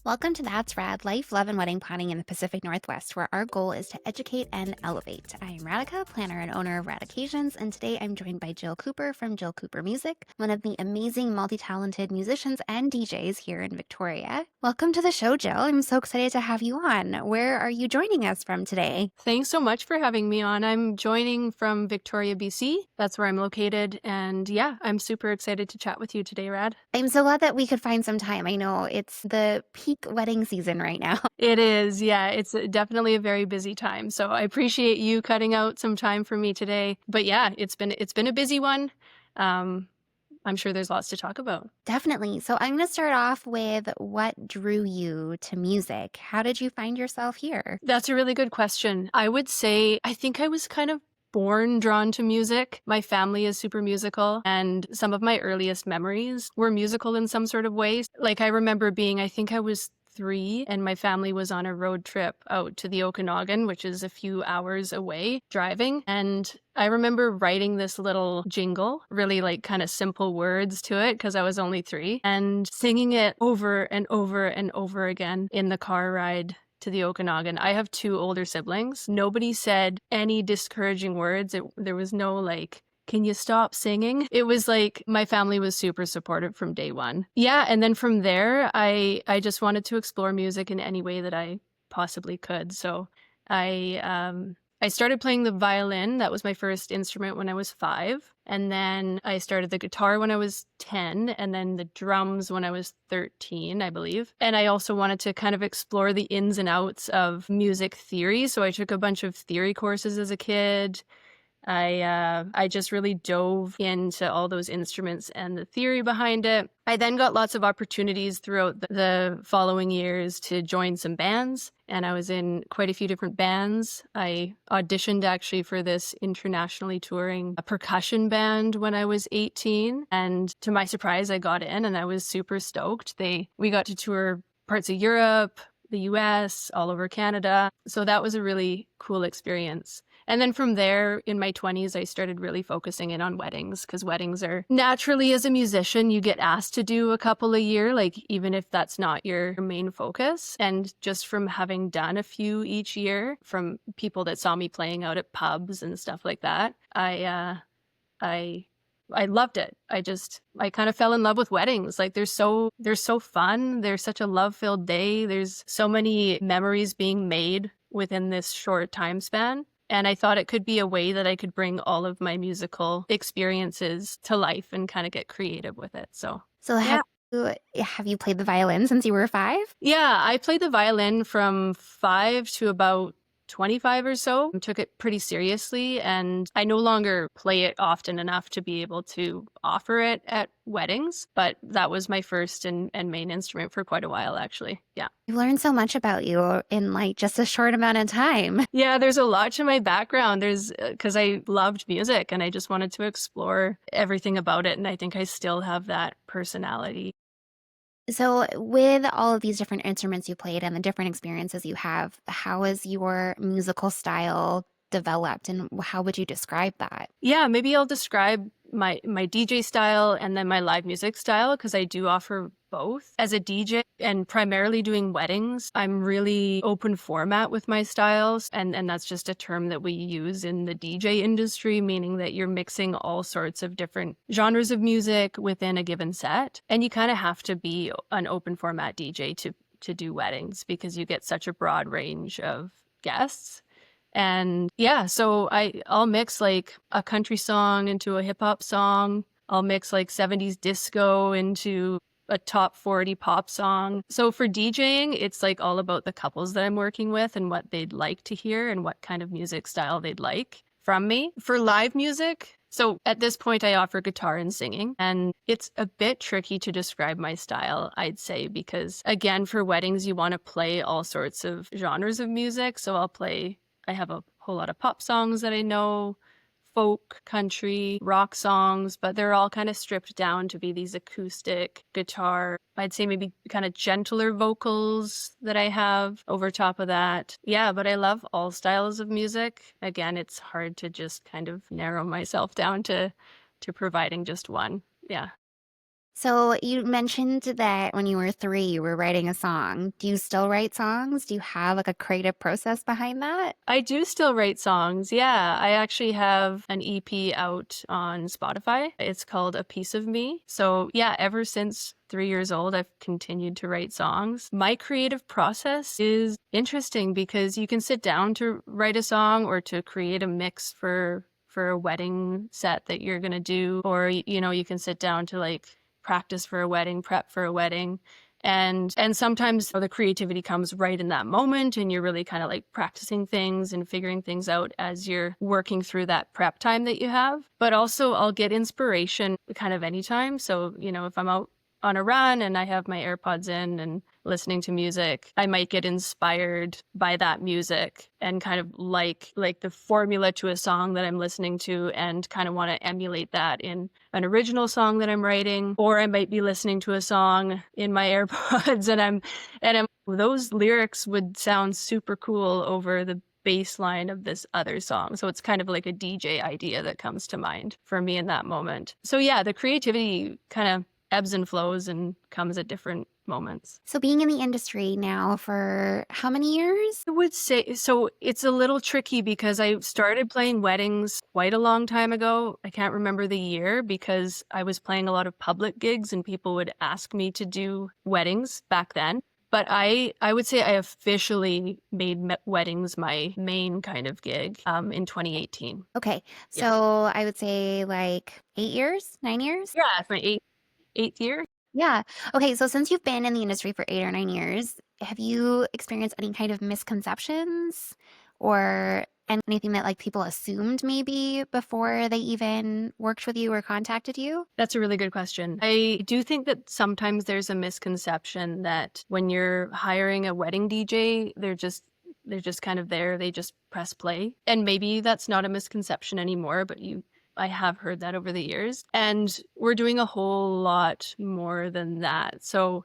Welcome to That's Rad Life, Love, and Wedding Planning in the Pacific Northwest, where our goal is to educate and elevate. I am Radhika, planner and owner of Radications, and today I'm joined by Jill Cooper from Jill Cooper Music, one of the amazing multi-talented musicians and DJs here in Victoria. Welcome to the show, Jill. I'm so excited to have you on. Where are you joining us from today? Thanks so much for having me on. I'm joining from Victoria, BC. That's where I'm located. And yeah, I'm super excited to chat with you today, Rad. I'm so glad that we could find some time. I know it's the peak wedding season right now. It is, yeah, it's definitely a very busy time. So I appreciate you cutting out some time for me today. But yeah, it's been a busy one. I'm sure there's lots to talk about. Definitely. So I'm going to start off with what drew you to music? How did you find yourself here? That's a really good question. I would say I think I was kind of born drawn to music. My family is super musical, and some of my earliest memories were musical in some sort of way. Like I remember I think I was 3, and my family was on a road trip out to the Okanagan, which is a few hours away driving. And I remember writing this little jingle, really like kind of simple words to it because I was only 3, and singing it over and over and over again in the car ride to the Okanagan. I have 2 older siblings. Nobody said any discouraging words. There was no like, can you stop singing? It was like my family was super supportive from day one. Yeah, and then from there, I just wanted to explore music in any way that I possibly could. So I started playing the violin. That was my first instrument when I was 5. And then I started the guitar when I was 10, and then the drums when I was 13, I believe. And I also wanted to kind of explore the ins and outs of music theory. So I took a bunch of theory courses as a kid. I just really dove into all those instruments and the theory behind it. I then got lots of opportunities throughout the following years to join some bands, and I was in quite a few different bands. I auditioned actually for this internationally touring percussion band when I was 18, and to my surprise, I got in, and I was super stoked. We got to tour parts of Europe, the US, all over Canada. So that was a really cool experience. And then from there, in my 20s, I started really focusing in on weddings, because weddings are naturally, as a musician, you get asked to do a couple a year, like even if that's not your main focus. And just from having done a few each year, from people that saw me playing out at pubs and stuff like that, I loved it. I kind of fell in love with weddings. Like they're so fun. They're such a love-filled day. There's so many memories being made within this short time span. And I thought it could be a way that I could bring all of my musical experiences to life and kind of get creative with it. So So yeah. have you played the violin since you were 5? Yeah, I played the violin from 5 to about 25 or so. I took it pretty seriously, and I no longer play it often enough to be able to offer it at weddings, but that was my first and main instrument for quite a while, actually. Yeah. I've learned so much about you in like just a short amount of time. Yeah, there's a lot to my background. There's because I loved music and I just wanted to explore everything about it, and I think I still have that personality. So, with all of these different instruments you played and the different experiences you have, how has your musical style developed and how would you describe that? Yeah, maybe I'll describe my DJ style and then my live music style, because I do offer both. As a DJ and primarily doing weddings, I'm really open format with my styles, and that's just a term that we use in the DJ industry, meaning that you're mixing all sorts of different genres of music within a given set. And you kind of have to be an open format DJ to do weddings, because you get such a broad range of guests. And yeah, so I'll mix like a country song into a hip hop song. I'll mix like 70s disco into a top 40 pop song. So for DJing, it's like all about the couples that I'm working with and what they'd like to hear and what kind of music style they'd like from me. For live music, so at this point I offer guitar and singing, and it's a bit tricky to describe my style, I'd say, because again, for weddings, you want to play all sorts of genres of music. So I have a whole lot of pop songs that I know, folk, country, rock songs, but they're all kind of stripped down to be these acoustic guitar, I'd say maybe kind of gentler vocals that I have over top of that. Yeah, but I love all styles of music. Again, it's hard to just kind of narrow myself down to providing just one. Yeah. So you mentioned that when you were 3, you were writing a song. Do you still write songs? Do you have like a creative process behind that? I do still write songs. Yeah, I actually have an EP out on Spotify. It's called A Piece of Me. So, yeah, ever since 3 years old, I've continued to write songs. My creative process is interesting because you can sit down to write a song or to create a mix for a wedding set that you're going to do, or you can sit down to like practice for a wedding, prep for a wedding. And sometimes the creativity comes right in that moment, and you're really kind of like practicing things and figuring things out as you're working through that prep time that you have. But also I'll get inspiration kind of anytime. So, if I'm out on a run and I have my AirPods in and listening to music, I might get inspired by that music and kind of like the formula to a song that I'm listening to and kind of want to emulate that in an original song that I'm writing. Or I might be listening to a song in my AirPods and those lyrics would sound super cool over the bass line of this other song. So it's kind of like a DJ idea that comes to mind for me in that moment. So yeah, the creativity kind of ebbs and flows and comes at different moments. So being in the industry now for how many years? I would say so. It's a little tricky because I started playing weddings quite a long time ago. I can't remember the year because I was playing a lot of public gigs and people would ask me to do weddings back then. But I would say I officially made weddings my main kind of gig in 2018. Okay. Yeah. So I would say like 8 years, 9 years? Yeah, it's my eighth year. Yeah. Okay. So since you've been in the industry for 8 or 9 years, have you experienced any kind of misconceptions or anything that like people assumed maybe before they even worked with you or contacted you? That's a really good question. I do think that sometimes there's a misconception that when you're hiring a wedding DJ, they're just kind of there. They just press play. And maybe that's not a misconception anymore, but I have heard that over the years. And we're doing a whole lot more than that. So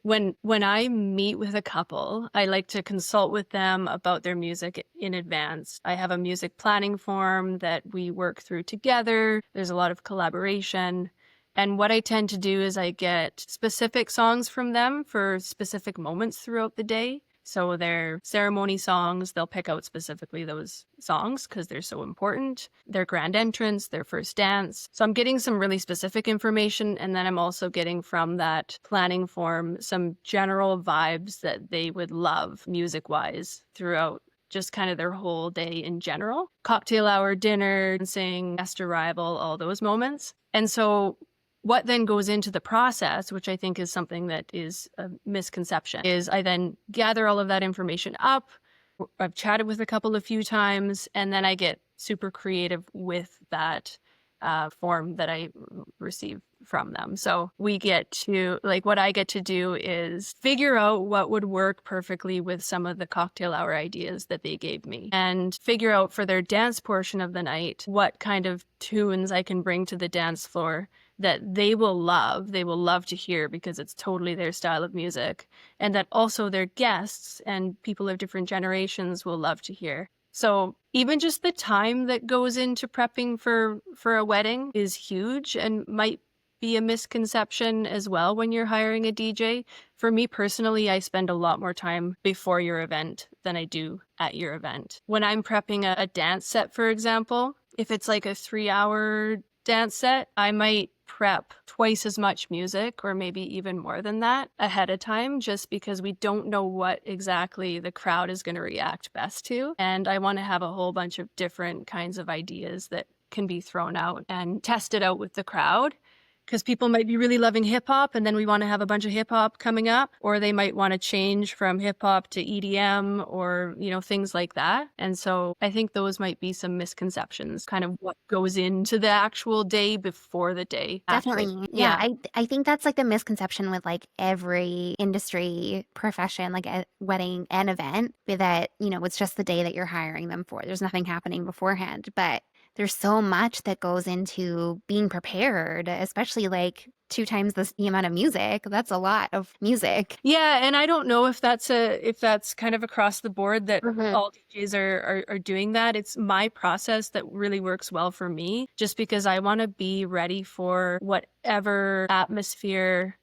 when I meet with a couple, I like to consult with them about their music in advance. I have a music planning form that we work through together. There's a lot of collaboration. And what I tend to do is I get specific songs from them for specific moments throughout the day. So their ceremony songs, they'll pick out specifically those songs because they're so important. Their grand entrance, their first dance. So I'm getting some really specific information, and then I'm also getting from that planning form some general vibes that they would love music-wise throughout just kind of their whole day in general. Cocktail hour, dinner, dancing, guest arrival, all those moments. And so what then goes into the process, which I think is something that is a misconception, is I then gather all of that information up. I've chatted with a couple a few times, and then I get super creative with that form that I receive from them. So we get to, like, what I get to do is figure out what would work perfectly with some of the cocktail hour ideas that they gave me, and figure out for their dance portion of the night what kind of tunes I can bring to the dance floor that they will love to hear because it's totally their style of music, and that also their guests and people of different generations will love to hear. So even just the time that goes into prepping for a wedding is huge and might be a misconception as well when you're hiring a DJ. For me personally, I spend a lot more time before your event than I do at your event. When I'm prepping a dance set, for example, if it's like a 3-hour dance set, I might prep twice as much music or maybe even more than that ahead of time, just because we don't know what exactly the crowd is going to react best to. And I want to have a whole bunch of different kinds of ideas that can be thrown out and tested out with the crowd. Because people might be really loving hip hop, and then we want to have a bunch of hip hop coming up, or they might want to change from hip hop to EDM or, things like that. And so I think those might be some misconceptions, kind of what goes into the actual day before the day. Definitely. Yeah. I think that's like the misconception with like every industry profession, like a wedding and event, that, it's just the day that you're hiring them for. There's nothing happening beforehand. But there's so much that goes into being prepared, especially like 2 times the amount of music. That's a lot of music. Yeah, and I don't know if that's kind of across the board that Mhm. all DJs are doing that. It's my process that really works well for me, just because I want to be ready for whatever atmosphere,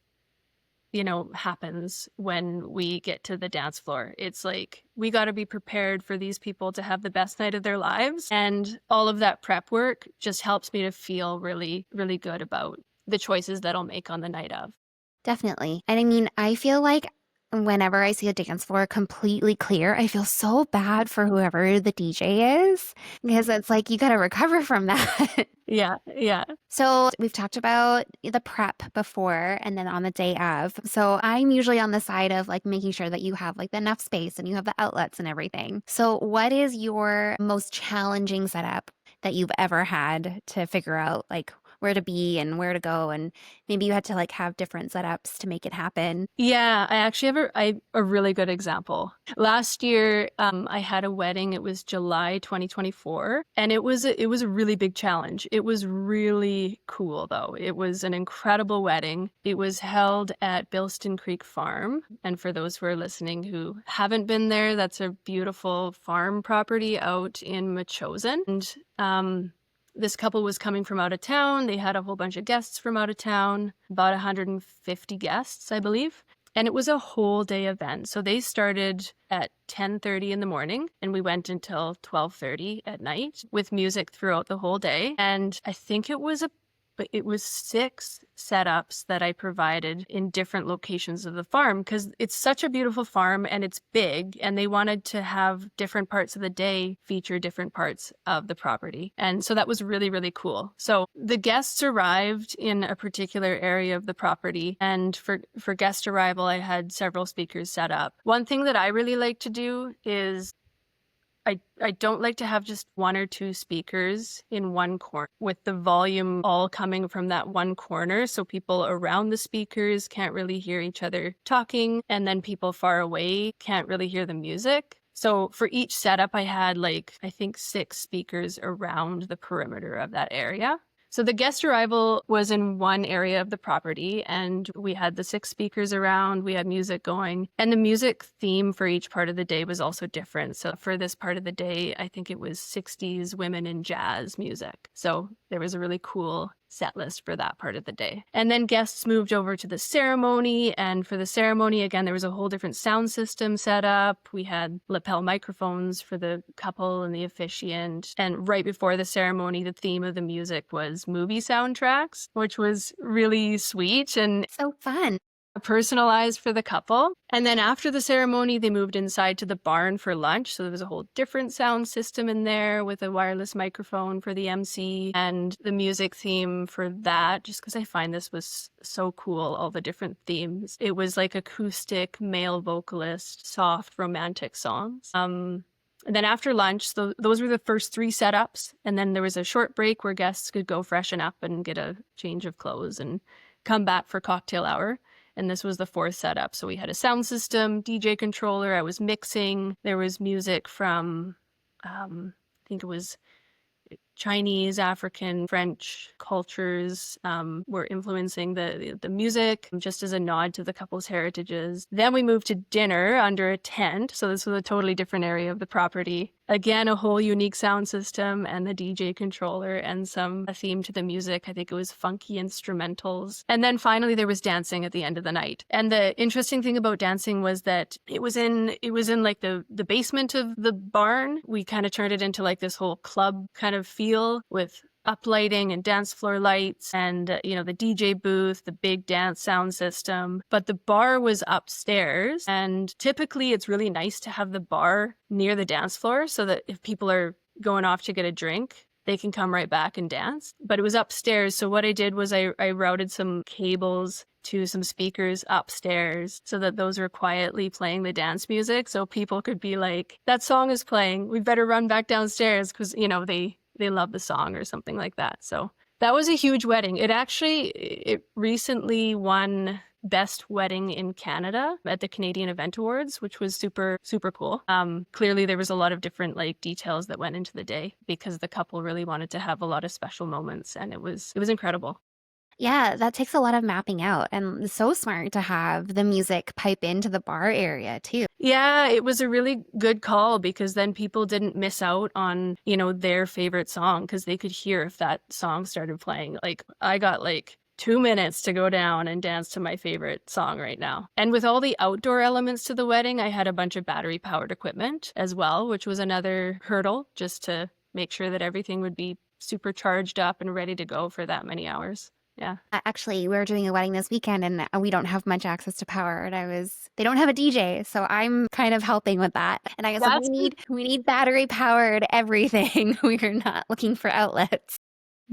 happens when we get to the dance floor. It's like we got to be prepared for these people to have the best night of their lives. And all of that prep work just helps me to feel really, really good about the choices that I'll make on the night of. Definitely. And I mean, I feel like whenever I see a dance floor completely clear, I feel so bad for whoever the DJ is because it's like you got to recover from that. Yeah, yeah. So we've talked about the prep before and then on the day of. So I'm usually on the side of like making sure that you have like enough space and you have the outlets and everything. So what is your most challenging setup that you've ever had to figure out like where to be and where to go? And maybe you had to like have different setups to make it happen. Yeah, I actually have a really good example. Last year, I had a wedding. It was July 2024, and it was a really big challenge. It was really cool though. It was an incredible wedding. It was held at Bilston Creek Farm, and for those who are listening who haven't been there, that's a beautiful farm property out in Machosen. And this couple was coming from out of town. They had a whole bunch of guests from out of town, about 150 guests, I believe. And it was a whole day event. So they started at 10:30 in the morning and we went until 12:30 at night with music throughout the whole day. And I think it was 6 setups that I provided in different locations of the farm because it's such a beautiful farm and it's big, and they wanted to have different parts of the day feature different parts of the property. And so that was really, really cool. So the guests arrived in a particular area of the property, and for guest arrival, I had several speakers set up. One thing that I really like to do is I don't like to have just 1 or 2 speakers in one corner with the volume all coming from that one corner. So people around the speakers can't really hear each other talking, and then people far away can't really hear the music. So for each setup, I had I think 6 speakers around the perimeter of that area. So the guest arrival was in one area of the property, and we had the 6 speakers around, we had music going, and the music theme for each part of the day was also different. So for this part of the day, I think it was 60s women in jazz music. So there was a really cool set list for that part of the day. And then guests moved over to the ceremony, and for the ceremony, again, there was a whole different sound system set up. We had lapel microphones for the couple and the officiant. And right before the ceremony, the theme of the music was movie soundtracks, which was really sweet and So fun. personalized for the couple. And then after the ceremony, they moved inside to the barn for lunch. So there was a whole different sound system in there with a wireless microphone for the MC and the music theme for that, just because I find this was so cool, all the different themes. It was like acoustic, male vocalist, soft, romantic songs. And then after lunch, those were the first 3 setups. And then there was a short break where guests could go freshen up and get a change of clothes and come back for cocktail hour. And this was the 4th setup. So we had a sound system, DJ controller, I was mixing. There was music from, I think it was Chinese, African, French cultures were influencing the music, just as a nod to the couple's heritages. Then we moved to dinner under a tent. So this was a totally different area of the property. Again, a whole unique sound system and the DJ controller and a theme to the music. I think it was funky instrumentals. And then finally there was dancing at the end of the night. And the interesting thing about dancing was that it was in like the basement of the barn. We kind of turned it into like this whole club kind of feel with uplighting and dance floor lights and, the DJ booth, the big dance sound system. But the bar was upstairs, and typically it's really nice to have the bar near the dance floor so that if people are going off to get a drink, they can come right back and dance. But it was upstairs. So what I did was I routed some cables to some speakers upstairs so that those were quietly playing the dance music. So people could be like, that song is playing, we better run back downstairs because, they love the song or something like that. So that was a huge wedding. It recently won Best Wedding in Canada at the Canadian Event Awards, which was super, super cool. Clearly there was a lot of different details that went into the day because the couple really wanted to have a lot of special moments, and it was incredible. Yeah, that takes a lot of mapping out and so smart to have the music pipe into the bar area too. Yeah, it was a really good call because then people didn't miss out on, their favorite song because they could hear if that song started playing. Like, I got like 2 minutes to go down and dance to my favorite song right now. And with all the outdoor elements to the wedding, I had a bunch of battery powered equipment as well, which was another hurdle just to make sure that everything would be super charged up and ready to go for that many hours. Yeah. Actually, we're doing a wedding this weekend and we don't have much access to power. And they don't have a DJ, so I'm kind of helping with that. And I was like, That's we need battery powered everything. We're not looking for outlets.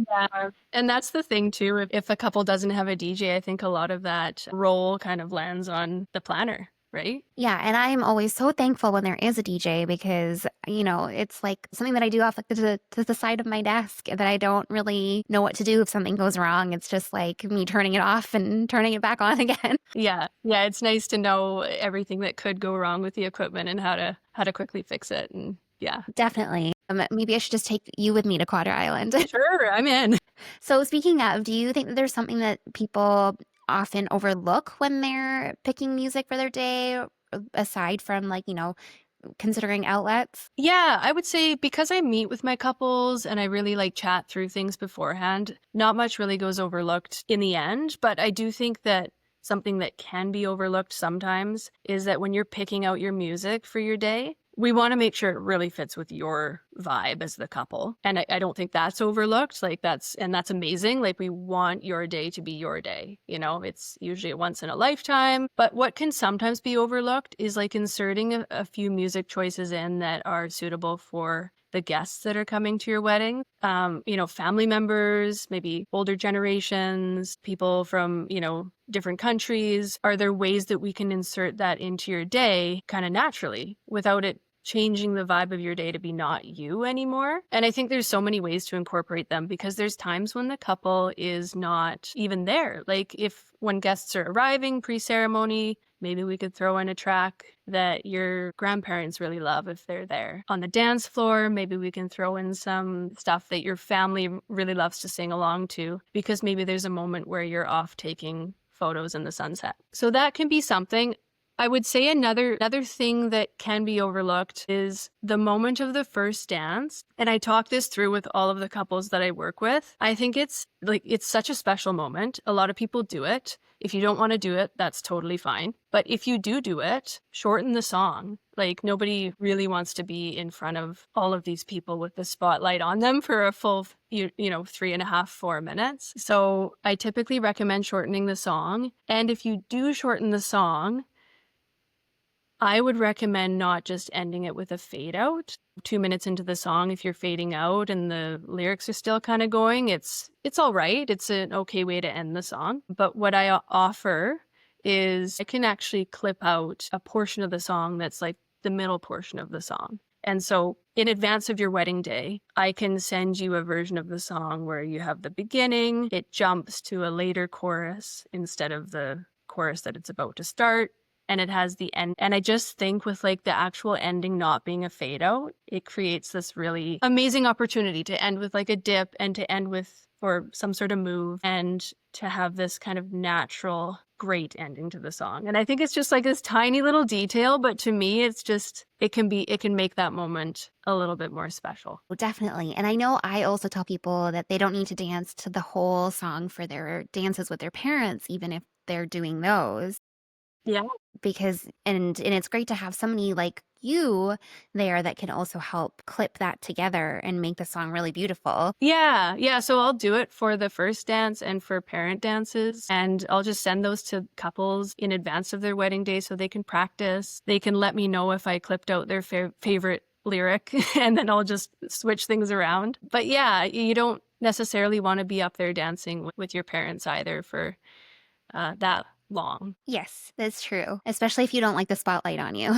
Yeah. And that's the thing too. If a couple doesn't have a DJ, I think a lot of that role kind of lands on the planner, right? Yeah, and I'm always so thankful when there is a DJ because, it's like something that I do off like to the side of my desk that I don't really know what to do if something goes wrong. It's just like me turning it off and turning it back on again. Yeah. Yeah. It's nice to know everything that could go wrong with the equipment and how to quickly fix it. And yeah. Definitely. Maybe I should just take you with me to Quadra Island. Sure, I'm in. So speaking of, do you think that there's something that people often overlook when they're picking music for their day, aside from like, considering outlets? Yeah, I would say because I meet with my couples and I really like chat through things beforehand, not much really goes overlooked in the end. But I do think that something that can be overlooked sometimes is that when you're picking out your music for your day, we want to make sure it really fits with your vibe as the couple. And I don't think that's overlooked. Like that's amazing. Like we want your day to be your day. It's usually a once in a lifetime. But what can sometimes be overlooked is like inserting a few music choices in that are suitable for the guests that are coming to your wedding. Family members, maybe older generations, people from, different countries. Are there ways that we can insert that into your day kind of naturally without it changing the vibe of your day to be not you anymore? And I think there's so many ways to incorporate them because there's times when the couple is not even there. Like when guests are arriving pre-ceremony, maybe we could throw in a track that your grandparents really love if they're there. On the dance floor, maybe we can throw in some stuff that your family really loves to sing along to because maybe there's a moment where you're off taking photos in the sunset. So that can be something. I would say another thing that can be overlooked is the moment of the first dance. And I talk this through with all of the couples that I work with. I think it's such a special moment. A lot of people do it. If you don't want to do it, that's totally fine. But if you do it, shorten the song. Like nobody really wants to be in front of all of these people with the spotlight on them for a full, 3.5, 4 minutes. So I typically recommend shortening the song. And if you do shorten the song, I would recommend not just ending it with a fade out. 2 minutes into the song, if you're fading out and the lyrics are still kind of going, it's all right. It's an okay way to end the song. But what I offer is I can actually clip out a portion of the song that's like the middle portion of the song. And so in advance of your wedding day, I can send you a version of the song where you have the beginning, it jumps to a later chorus instead of the chorus that it's about to start. And it has the end. And I just think with like the actual ending not being a fade out, it creates this really amazing opportunity to end with like a dip and to end with or some sort of move and to have this kind of natural, great ending to the song. And I think it's just like this tiny little detail, but to me, it's just, it can make that moment a little bit more special. Definitely. And I know I also tell people that they don't need to dance to the whole song for their dances with their parents, even if they're doing those. Yeah. Because and it's great to have somebody like you there that can also help clip that together and make the song really beautiful. Yeah. So I'll do it for the first dance and for parent dances. And I'll just send those to couples in advance of their wedding day so they can practice. They can let me know if I clipped out their favorite lyric and then I'll just switch things around. But yeah, you don't necessarily want to be up there dancing with your parents either for that long. Yes, that's true. Especially if you don't like the spotlight on you.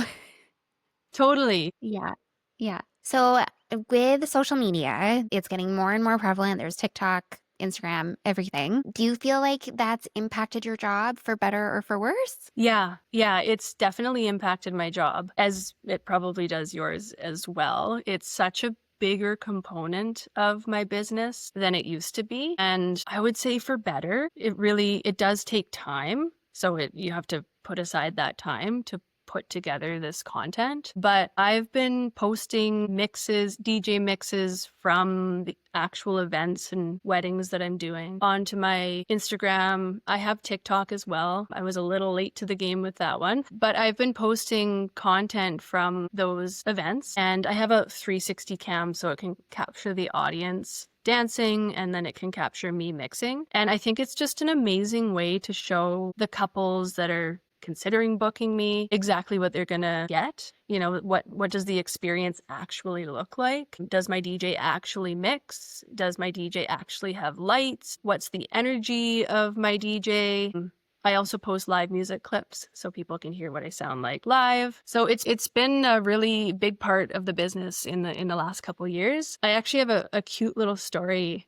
Totally. Yeah. Yeah. So with social media, it's getting more and more prevalent. There's TikTok, Instagram, everything. Do you feel like that's impacted your job for better or for worse? Yeah, it's definitely impacted my job, as it probably does yours as well. It's such a bigger component of my business than it used to be. And I would say for better. It does take time. So you have to put aside that time to put together this content. But I've been posting mixes, DJ mixes from the actual events and weddings that I'm doing onto my Instagram. I have TikTok as well. I was a little late to the game with that one, but I've been posting content from those events, and I have a 360 cam so it can capture the audience dancing, and then it can capture me mixing. And I think it's just an amazing way to show the couples that are considering booking me exactly what they're gonna get. You know, what does the experience actually look like? Does my DJ actually mix? Does my DJ actually have lights? What's the energy of my DJ? I also post live music clips so people can hear what I sound like live. So it's been a really big part of the business in the last couple of years. I actually have a cute little story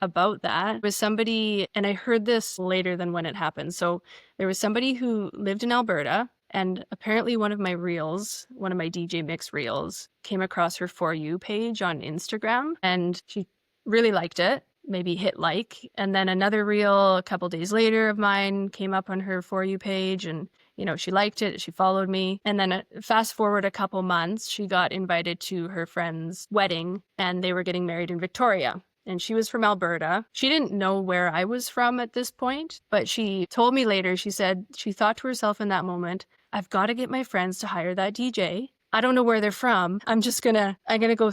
about that. It was somebody, and I heard this later than when it happened. So there was somebody who lived in Alberta, and apparently one of my DJ Mix reels, came across her For You page on Instagram, and she really liked it, maybe hit like. And then another reel a couple days later of mine came up on her For You page, and she liked it, she followed me. And then fast forward a couple months, she got invited to her friend's wedding, and they were getting married in Victoria. And she was from Alberta. She didn't know where I was from at this point, but she told me later, she said she thought to herself in that moment, I've got to get my friends to hire that DJ. I don't know where they're from. I'm gonna go,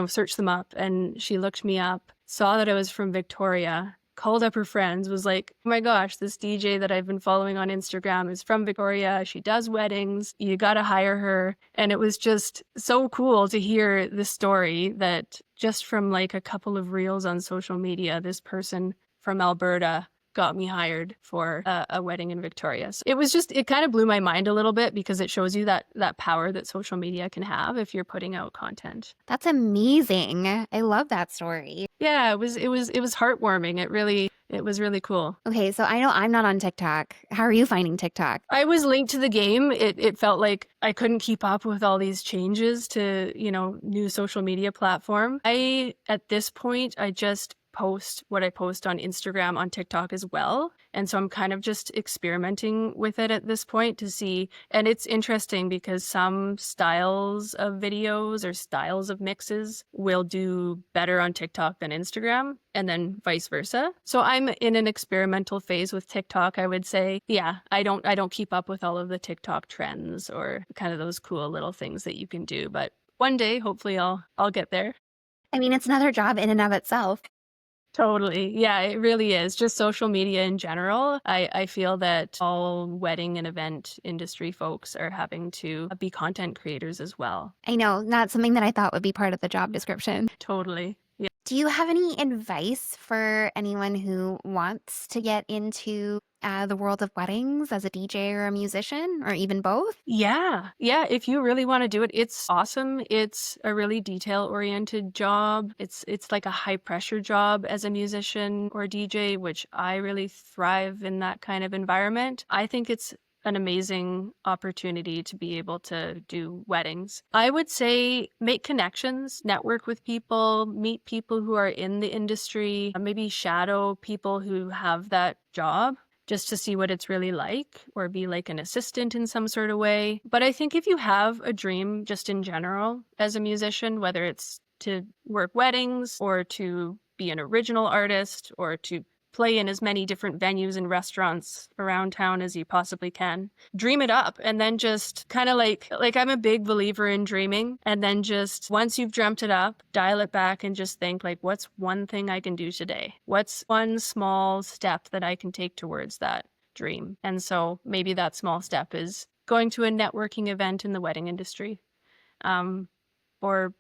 search them up. And she looked me up, saw that I was from Victoria, called up her friends, was like, oh my gosh, this DJ that I've been following on Instagram is from Victoria. She does weddings. You got to hire her. And it was just so cool to hear the story that just from like a couple of reels on social media, this person from Alberta got me hired for a wedding in Victoria. So it kind of blew my mind a little bit, because it shows you that power that social media can have if you're putting out content. That's amazing. I love that story. Yeah, it was heartwarming. It was really cool. Okay, so I know I'm not on TikTok. How are you finding TikTok? I was late to the game. It felt like I couldn't keep up with all these changes to, new social media platform. At this point, I just post what I post on Instagram on TikTok as well. And so I'm kind of just experimenting with it at this point to see. And it's interesting because some styles of videos or styles of mixes will do better on TikTok than Instagram, and then vice versa. So I'm in an experimental phase with TikTok, I would say. Yeah, I don't keep up with all of the TikTok trends or kind of those cool little things that you can do. But one day, hopefully I'll get there. I mean, it's another job in and of itself. Totally. Yeah, it really is. Just social media in general. I feel that all wedding and event industry folks are having to be content creators as well. I know, not something that I thought would be part of the job description. Totally. Yeah. Do you have any advice for anyone who wants to get into the world of weddings as a DJ or a musician, or even both? Yeah. If you really want to do it, it's awesome. It's a really detail-oriented job. It's like a high-pressure job as a musician or DJ, which I really thrive in that kind of environment. I think it's an amazing opportunity to be able to do weddings. I would say make connections, network with people, meet people who are in the industry, maybe shadow people who have that job, just to see what it's really like, or be like an assistant in some sort of way. But I think if you have a dream just in general as a musician, whether it's to work weddings or to be an original artist or to play in as many different venues and restaurants around town as you possibly can, dream it up, and then just kind of like I'm a big believer in dreaming, and then just once you've dreamt it up, dial it back and just think like, what's one thing I can do today? What's one small step that I can take towards that dream? And so maybe that small step is going to a networking event in the wedding industry. Or,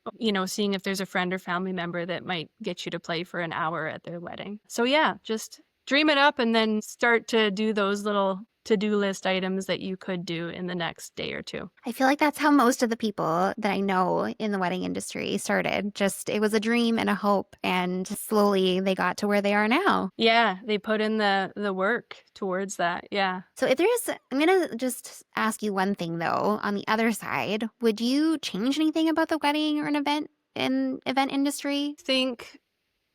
seeing if there's a friend or family member that might get you to play for an hour at their wedding. So yeah, just dream it up and then start to do those little to-do list items that you could do in the next day or two. I feel like that's how most of the people that I know in the wedding industry started. Just, it was a dream and a hope, and slowly they got to where they are now. Yeah, they put in the work towards that. Yeah. So I'm going to just ask you one thing though, on the other side, would you change anything about the wedding or an event in event industry? Think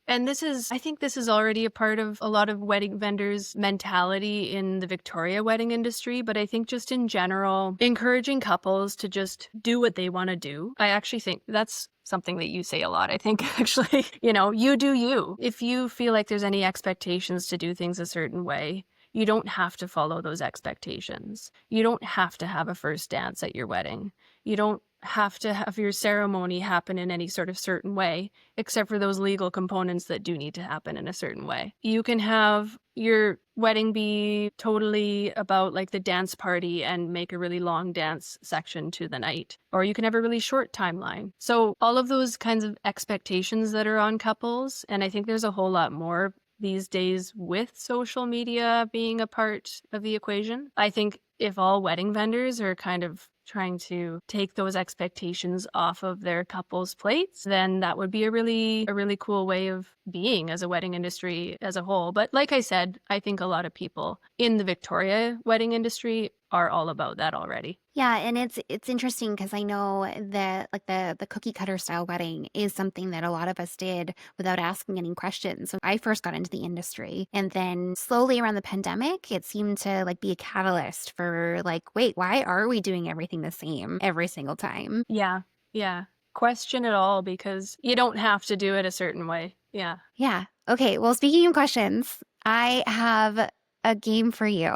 I think this is already a part of a lot of wedding vendors' mentality in the Victoria wedding industry, but I think just in general, encouraging couples to just do what they want to do. I actually think that's something that you say a lot. I think actually, you do you. If you feel like there's any expectations to do things a certain way, you don't have to follow those expectations. You don't have to have a first dance at your wedding. You don't have to have your ceremony happen in any sort of certain way, except for those legal components that do need to happen in a certain way. You can have your wedding be totally about like the dance party and make a really long dance section to the night, or you can have a really short timeline. So all of those kinds of expectations that are on couples, and I think there's a whole lot more these days with social media being a part of the equation. I think if all wedding vendors are kind of trying to take those expectations off of their couples' plates, then that would be a really cool way of being as a wedding industry as a whole. But like I said, I think a lot of people in the Victoria wedding industry are all about that already. Yeah, and it's interesting because I know that like the cookie cutter style wedding is something that a lot of us did without asking any questions. So I first got into the industry, and then slowly around the pandemic, it seemed to like be a catalyst for like, wait, why are we doing everything the same every single time? Yeah, yeah. Question it all because you don't have to do it a certain way. Yeah. Yeah. Okay. Well, speaking of questions, I have a game for you.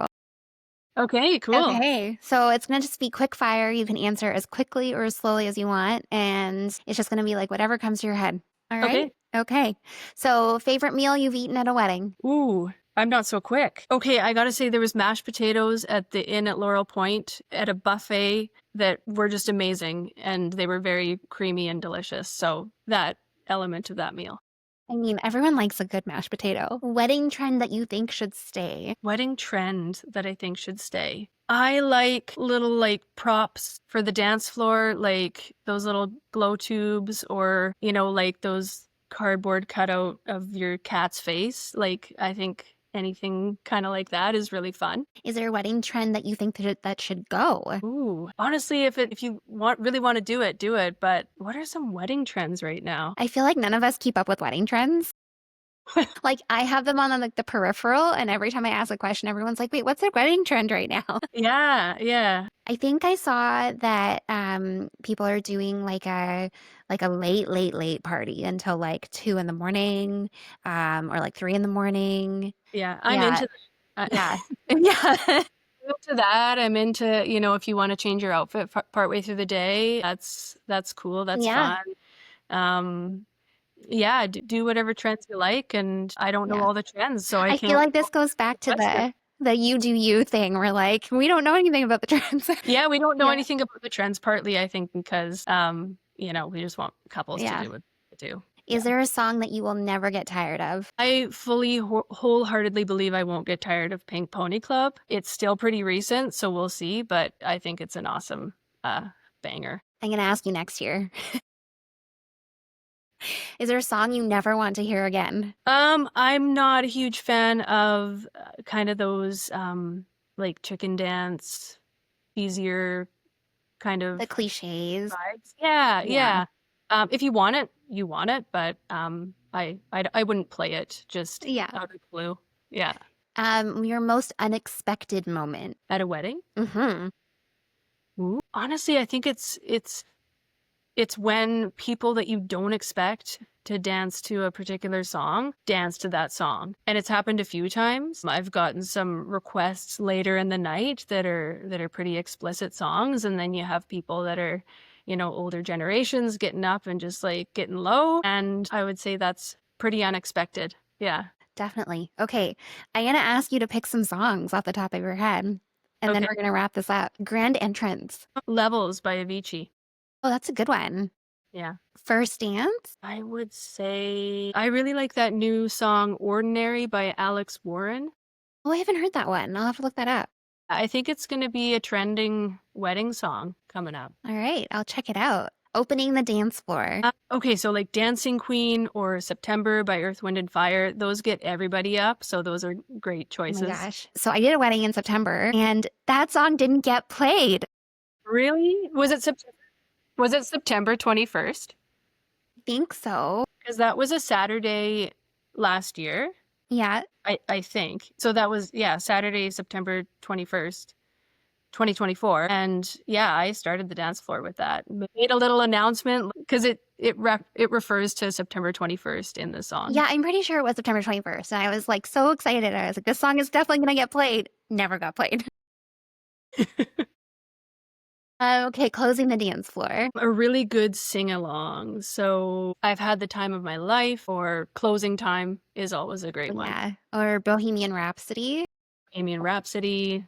Okay, cool. Okay, so it's gonna just be quick fire. You can answer as quickly or as slowly as you want, and it's just gonna be like whatever comes to your head. All right? Okay. Okay. So, favorite meal you've eaten at a wedding? Ooh, I'm not so quick. Okay, I gotta say there was mashed potatoes at the inn at Laurel Point at a buffet that were just amazing, and they were very creamy and delicious. So that element of that meal. I mean, everyone likes a good mashed potato. Wedding trend that you think should stay? Wedding trend that I think should stay. I like little like props for the dance floor, like those little glow tubes or, like those cardboard cutout of your cat's face. Like I think anything kind of like that is really fun. Is there a wedding trend that you think that should go? Ooh, honestly, if you really want to do it. But what are some wedding trends right now? I feel like none of us keep up with wedding trends. Like I have them on like the peripheral, and every time I ask a question, everyone's like, "Wait, what's the wedding trend right now?" Yeah, yeah. I think I saw that people are doing like a late party until like 2 in the morning, or like 3 in the morning. Yeah, I'm Yeah, into that. yeah, yeah, I'm into that. I'm into, if you want to change your outfit partway through the day, that's cool. That's yeah, fun. Um, yeah, do whatever trends you like, and I don't know yeah. all the trends, so I I feel can't like this goes back to question. the you do you thing. We're like, we don't know anything about the trends. Yeah, we don't know Yeah, anything about the trends, partly I think because we just want couples to yeah. do what they do. Is there a song that you will never get tired of? I fully wholeheartedly believe I won't get tired of Pink Pony Club. It's still pretty recent, so we'll see, but I think it's an awesome banger. I'm gonna ask you next year. Is there a song you never want to hear again? I'm not a huge fan of kind of those like chicken dance, easier kind of The cliches. vibes. Yeah, Yeah. yeah. If you want it, you want it, but I wouldn't play it just Yeah. out of the blue. Yeah. Your most unexpected moment. At a wedding? Mm-hmm. Ooh. Honestly, I think it's when people that you don't expect to dance to a particular song dance to that song. And it's happened a few times. I've gotten some requests later in the night that are pretty explicit songs, and then you have people that are, older generations getting up and just like getting low, and I would say that's pretty unexpected. Yeah. Definitely. Okay. I'm gonna ask you to pick some songs off the top of your head, and then Okay. we're gonna wrap this up. Grand Entrance. Levels by Avicii. Oh, that's a good one. Yeah. First Dance. I would say I really like that new song Ordinary by Alex Warren. Oh, I haven't heard that one. I'll have to look that up. I think it's going to be a trending wedding song coming up. All right, I'll check it out. Opening the Dance Floor. Okay, so like Dancing Queen or September by Earth, Wind, and Fire, those get everybody up. So those are great Oh choices. my gosh. So I did a wedding in September, and that song didn't get played. Really? Was it September 21st? think so. Because that was a Saturday last year, Yeah. I think. So that was, yeah, Saturday, September 21st. 2024. And yeah, I started the dance floor with that. Made a little announcement because it refers to September 21st in the song. Yeah, I'm pretty sure it was September 21st. And I was like so excited. I was like, this song is definitely going to get played. Never got played. Okay, closing the dance floor. A really good sing-along. So I've had the time of my life, or closing time is always a great one. Yeah. Or Bohemian Rhapsody. Bohemian Rhapsody.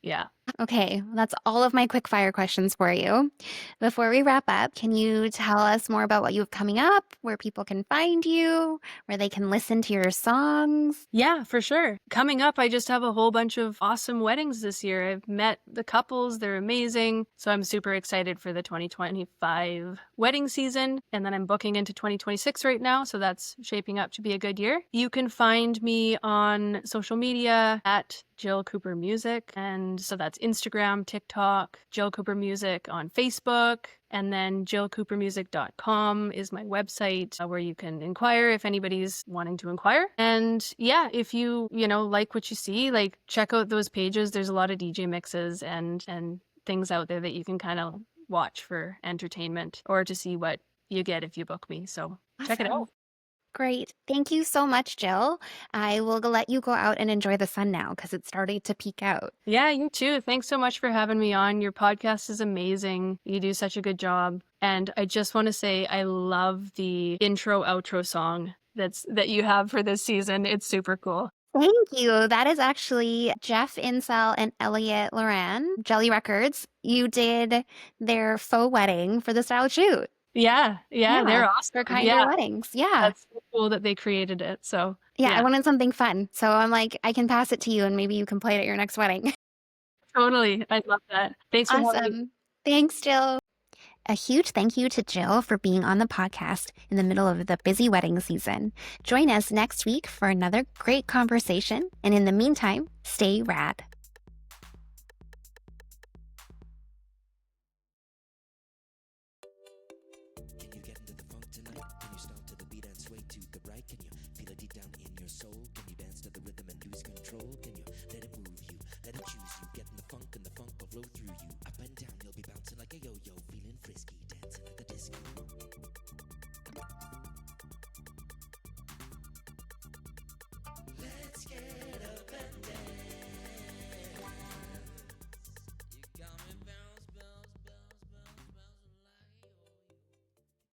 Yeah. Okay, that's all of my quick fire questions for you. Before we wrap up, can you tell us more about what you have coming up, where people can find you, where they can listen to your songs? Yeah, for sure. Coming up, I just have a whole bunch of awesome weddings this year. I've met the couples, they're amazing. So I'm super excited for the 2025 wedding season. And then I'm booking into 2026 right now. So that's shaping up to be a good year. You can find me on social media at Jill Cooper Music. And so that's Instagram, TikTok, Jill Cooper Music on Facebook. And then jillcoopermusic.com is my website where you can inquire if anybody's wanting to inquire. And yeah, if you like what you see, like check out those pages. There's a lot of DJ mixes and things out there that you can kind of watch for entertainment or to see what you get if you book me. So check it Awesome. out. Great. Thank you so much, Jill. I will let you go out and enjoy the sun now because it's starting to peek out. Yeah, you too. Thanks so much for having me on. Your podcast is amazing. You do such a good job. And I just want to say I love the intro outro song that you have for this season. It's super cool. Thank you. That is actually Jeff Insel and Elliot Loran, Jelly Records. You did their faux wedding for the style shoot. Yeah, they're awesome. For Kinder Weddings. Yeah. That's so cool that they created it. So Yeah, I wanted something fun. So I'm like, I can pass it to you and maybe you can play it at your next wedding. Totally. I love that. Thanks for having me. Awesome. Thanks, Jill. A huge thank you to Jill for being on the podcast in the middle of the busy wedding season. Join us next week for another great conversation. And in the meantime, stay rad. Can you get into the funk tonight? Can you stomp to the beat and sway to the right? Can you feel it deep down in your soul? Can you dance to the rhythm and lose control? Can you let